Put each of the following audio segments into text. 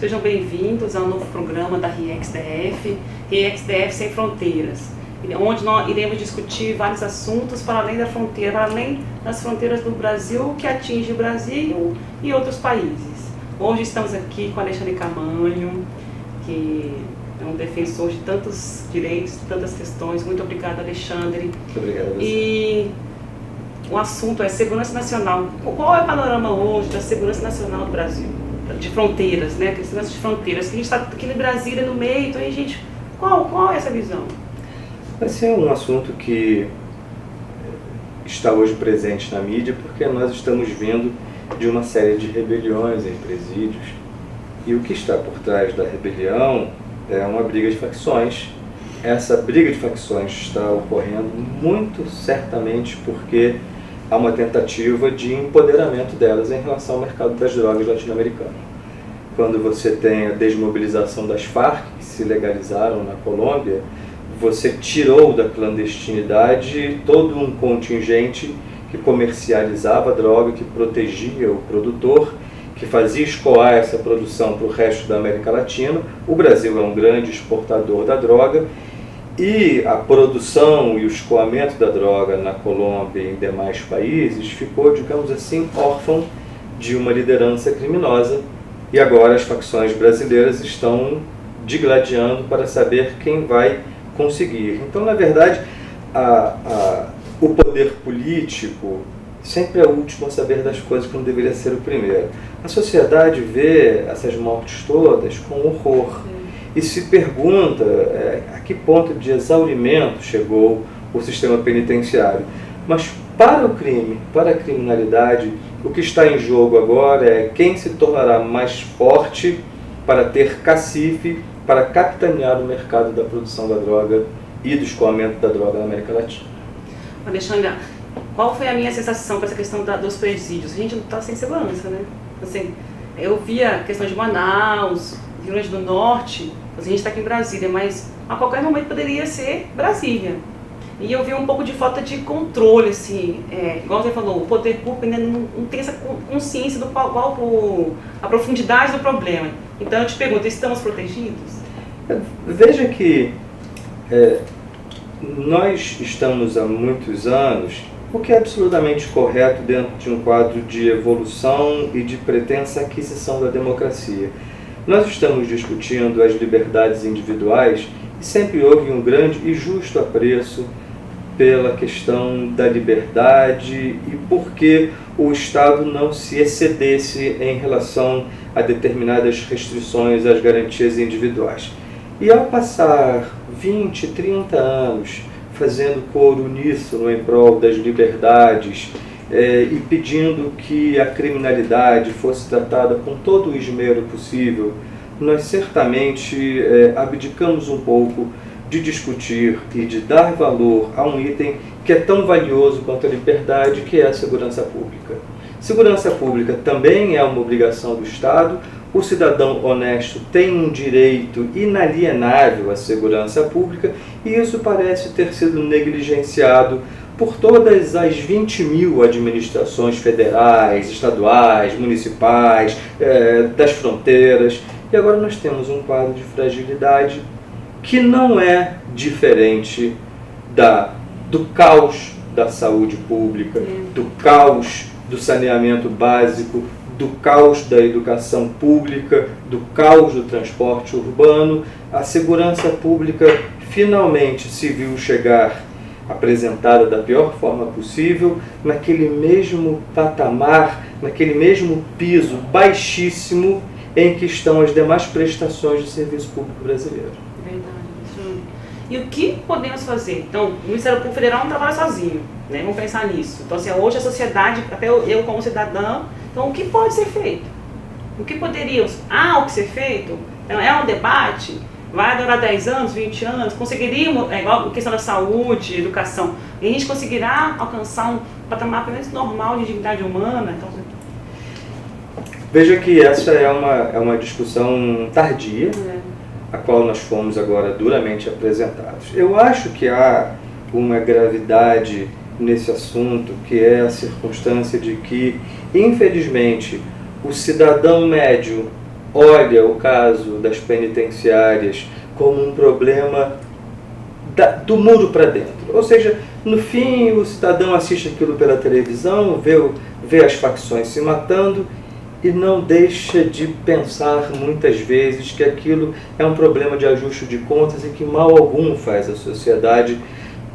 Sejam bem-vindos ao novo programa da RIEX-DF, RIEX-DF Sem Fronteiras, onde nós iremos discutir vários assuntos para além da fronteira, para além das fronteiras do Brasil, que atinge o Brasil e outros países. Hoje estamos aqui com Alexandre Camanho, que é um defensor de tantos direitos, tantas questões. Muito obrigada, Alexandre. Muito obrigado a você. E o assunto é segurança nacional. Qual é o panorama hoje da segurança nacional do Brasil? De fronteiras, né? A segurança de fronteiras. Que a gente está aqui no Brasil, no meio, então, gente, qual é essa visão? Esse é um assunto que está hoje presente na mídia porque nós estamos vindo de uma série de rebeliões em presídios. E o que está por trás da rebelião é uma briga de facções. Essa briga de facções está ocorrendo muito certamente porque há uma tentativa de empoderamento delas em relação ao mercado das drogas latino-americano. Quando você tem a desmobilização das Farc, que se legalizaram na Colômbia, você tirou da clandestinidade todo um contingente que comercializava a droga, que protegia o produtor, que fazia escoar essa produção para o resto da América Latina. O Brasil é um grande exportador da droga e a produção e o escoamento da droga na Colômbia e em demais países ficou, digamos assim, órfão de uma liderança criminosa. E agora as facções brasileiras estão digladiando para saber quem vai conseguir. Então, na verdade, o poder político sempre é o último a saber das coisas, quando deveria ser o primeiro. A sociedade vê essas mortes todas com horror e se pergunta a que ponto de exaurimento chegou o sistema penitenciário. Mas para o crime, para a criminalidade, o que está em jogo agora é quem se tornará mais forte para ter cacife, para capitanear o mercado da produção da droga e do escoamento da droga na América Latina. Alexandre, qual foi a minha sensação com essa questão dos presídios? A gente não está sem segurança, né? Assim, eu via a questão de Manaus, Rio Grande do Norte, a gente está aqui em Brasília, mas a qualquer momento poderia ser Brasília. E eu vi um pouco de falta de controle, assim, igual você falou, o poder público ainda não tem essa consciência do a profundidade do problema. Então eu te pergunto, estamos protegidos? Veja que nós estamos há muitos anos, o que é absolutamente correto dentro de um quadro de evolução e de pretensa aquisição da democracia. Nós estamos discutindo as liberdades individuais e sempre houve um grande e justo apreço pela questão da liberdade e porque o Estado não se excedesse em relação a determinadas restrições às garantias individuais. E ao passar 20, 30 anos fazendo coro uníssono em prol das liberdades e pedindo que a criminalidade fosse tratada com todo o esmero possível, nós certamente abdicamos um pouco de discutir e de dar valor a um item que é tão valioso quanto a liberdade, que é a segurança pública. Segurança pública também é uma obrigação do Estado. O cidadão honesto tem um direito inalienável à segurança pública e isso parece ter sido negligenciado por todas as 20 mil administrações federais, estaduais, municipais, das fronteiras. E agora nós temos um quadro de fragilidade que não é diferente do caos da saúde pública, do caos do saneamento básico, do caos da educação pública, do caos do transporte urbano. A segurança pública finalmente se viu chegar apresentada da pior forma possível, naquele mesmo patamar, naquele mesmo piso baixíssimo em que estão as demais prestações do serviço público brasileiro. Verdade. E o que podemos fazer? Então, o Ministério Público Federal não trabalha sozinho, né? Vamos pensar nisso. Então, assim, hoje a sociedade, até eu como cidadão, então o que pode ser feito? O que poderíamos? Há o que ser feito? Então, é um debate? Vai durar 10 anos, 20 anos? Conseguiríamos, igual a questão da saúde, educação, a gente conseguirá alcançar um patamar pelo menos normal de dignidade humana? Então, veja que essa é uma discussão tardia, a qual nós fomos agora duramente apresentados. Eu acho que há uma gravidade nesse assunto, que é a circunstância de que, infelizmente, o cidadão médio olha o caso das penitenciárias como um problema do muro para dentro. Ou seja, no fim, o cidadão assiste aquilo pela televisão, vê as facções se matando e não deixa de pensar muitas vezes que aquilo é um problema de ajuste de contas e que mal algum faz à sociedade,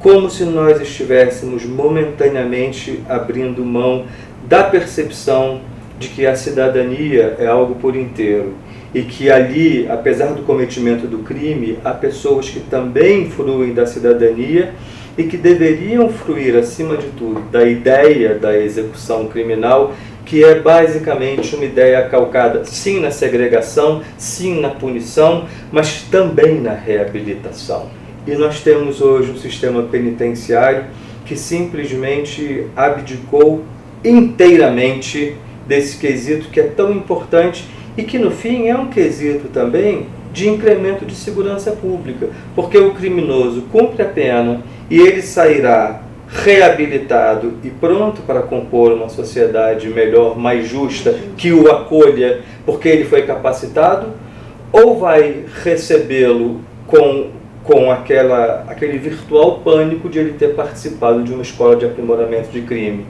como se nós estivéssemos momentaneamente abrindo mão da percepção de que a cidadania é algo por inteiro e que ali, apesar do cometimento do crime, há pessoas que também fruem da cidadania e que deveriam fruir, acima de tudo, da ideia da execução criminal, que é basicamente uma ideia calcada, sim, na segregação, sim, na punição, mas também na reabilitação. E nós temos hoje um sistema penitenciário que simplesmente abdicou inteiramente desse quesito que é tão importante e que, no fim, é um quesito também de incremento de segurança pública, porque o criminoso cumpre a pena e ele sairá reabilitado e pronto para compor uma sociedade melhor, mais justa, que o acolha porque ele foi capacitado, ou vai recebê-lo com aquele virtual pânico de ele ter participado de uma escola de aprimoramento de crime.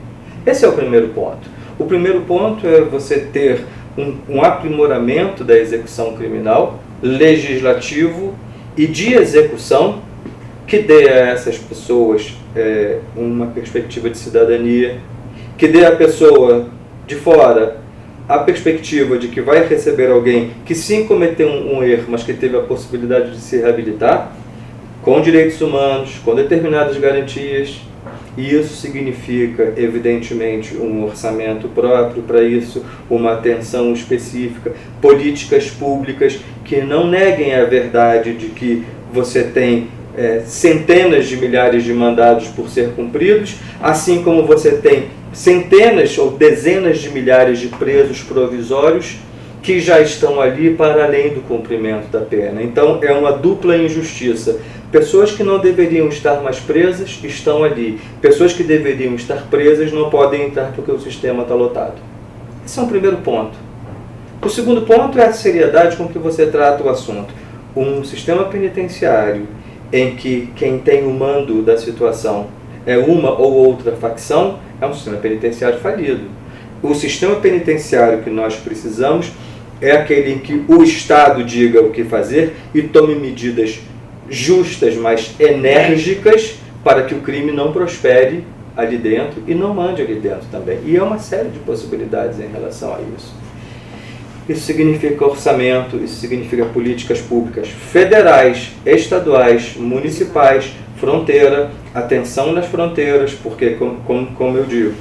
Esse é o primeiro ponto. O primeiro ponto é você ter um aprimoramento da execução criminal, legislativo e de execução, que dê a essas pessoas uma perspectiva de cidadania, que dê à pessoa de fora a perspectiva de que vai receber alguém que sim cometeu um erro, mas que teve a possibilidade de se reabilitar, com direitos humanos, com determinadas garantias. E isso significa, evidentemente, um orçamento próprio para isso, uma atenção específica, políticas públicas que não neguem a verdade de que você tem centenas de milhares de mandados por ser cumpridos, assim como você tem centenas ou dezenas de milhares de presos provisórios que já estão ali para além do cumprimento da pena. Então é uma dupla injustiça. Pessoas que não deveriam estar mais presas estão ali. Pessoas que deveriam estar presas não podem entrar porque o sistema está lotado. Esse é um primeiro ponto. O segundo ponto é a seriedade com que você trata o assunto. Um sistema penitenciário em que quem tem o mando da situação é uma ou outra facção é um sistema penitenciário falido. O sistema penitenciário que nós precisamos é aquele em que o Estado diga o que fazer e tome medidas justas, mas enérgicas, para que o crime não prospere ali dentro e não mande ali dentro também. E é uma série de possibilidades em relação a isso. Isso significa orçamento, isso significa políticas públicas federais, estaduais, municipais, fronteira, atenção nas fronteiras, porque, como eu digo,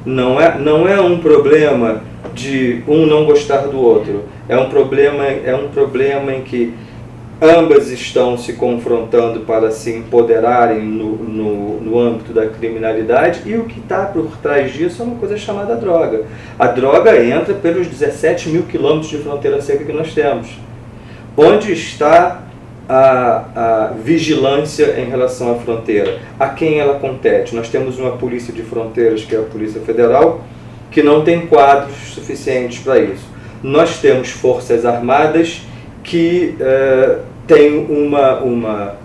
não é um problema de um não gostar do outro, é um problema em que ambas estão se confrontando para se empoderarem no âmbito da criminalidade, e o que está por trás disso é uma coisa chamada droga. A droga entra pelos 17 mil quilômetros de fronteira seca que nós temos. Onde está a vigilância em relação à fronteira? A quem ela compete? Nós temos uma polícia de fronteiras, que é a Polícia Federal, que não tem quadros suficientes para isso. Nós temos forças armadas que tem uma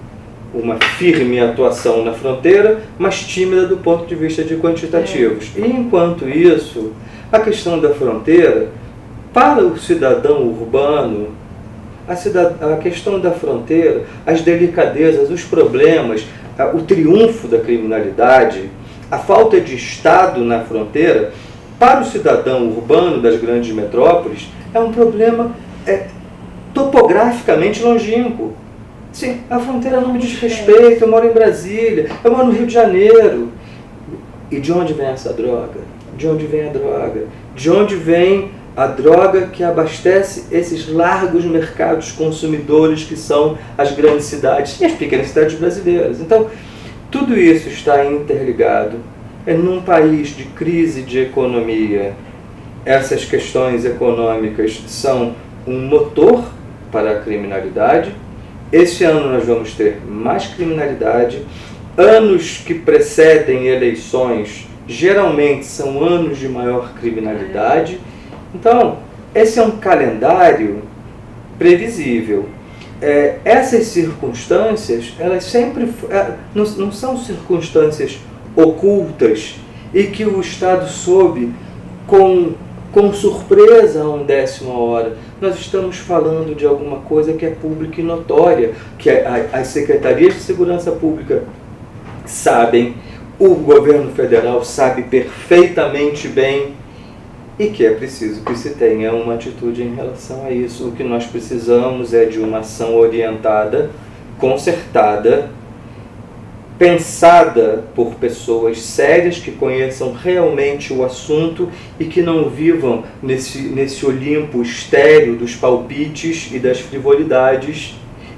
firme atuação na fronteira, mas tímida do ponto de vista de quantitativos. E, enquanto isso, a questão da fronteira, para o cidadão urbano, a questão da fronteira, as delicadezas, os problemas, o triunfo da criminalidade, a falta de Estado na fronteira, para o cidadão urbano das grandes metrópoles, é um problema topograficamente longínquo. Sim, a fronteira não me diz respeito, eu moro em Brasília, eu moro no Rio de Janeiro. E de onde vem essa droga? De onde vem a droga? De onde vem a droga que abastece esses largos mercados consumidores que são as grandes cidades e as pequenas cidades brasileiras? Então, tudo isso está interligado. Num país de crise de economia, essas questões econômicas são um motor para a criminalidade. Este ano nós vamos ter mais criminalidade. Anos que precedem eleições geralmente são anos de maior criminalidade. Então, esse é um calendário previsível. Essas circunstâncias, elas sempre não são circunstâncias ocultas e que o Estado soube com surpresa a 1/10 hora. Nós estamos falando de alguma coisa que é pública e notória, que as secretarias de segurança pública sabem, o governo federal sabe perfeitamente bem, e que é preciso que se tenha uma atitude em relação a isso. O que nós precisamos é de uma ação orientada, concertada, pensada por pessoas sérias que conheçam realmente o assunto e que não vivam nesse Olimpo estéril dos palpites e das frivolidades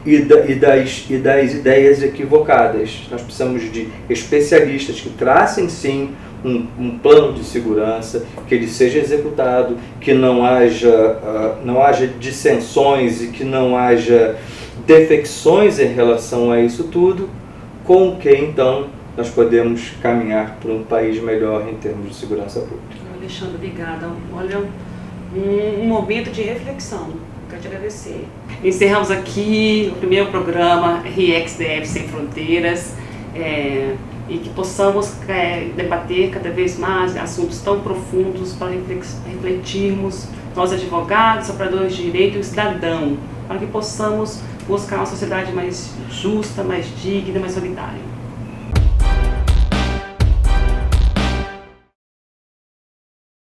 e das ideias equivocadas. Nós precisamos de especialistas que tracem sim um plano de segurança, que ele seja executado, que não haja dissensões e que não haja defecções em relação a isso tudo, com que então nós podemos caminhar para um país melhor em termos de segurança pública. Alexandre, obrigada. Olha, um momento de reflexão. Quero te agradecer. Encerramos aqui o primeiro programa RxDF Sem Fronteiras, e que possamos debater cada vez mais assuntos tão profundos para refletirmos, nós advogados, operadores de direito e o cidadão, para que possamos buscar uma sociedade mais justa, mais digna, mais solidária.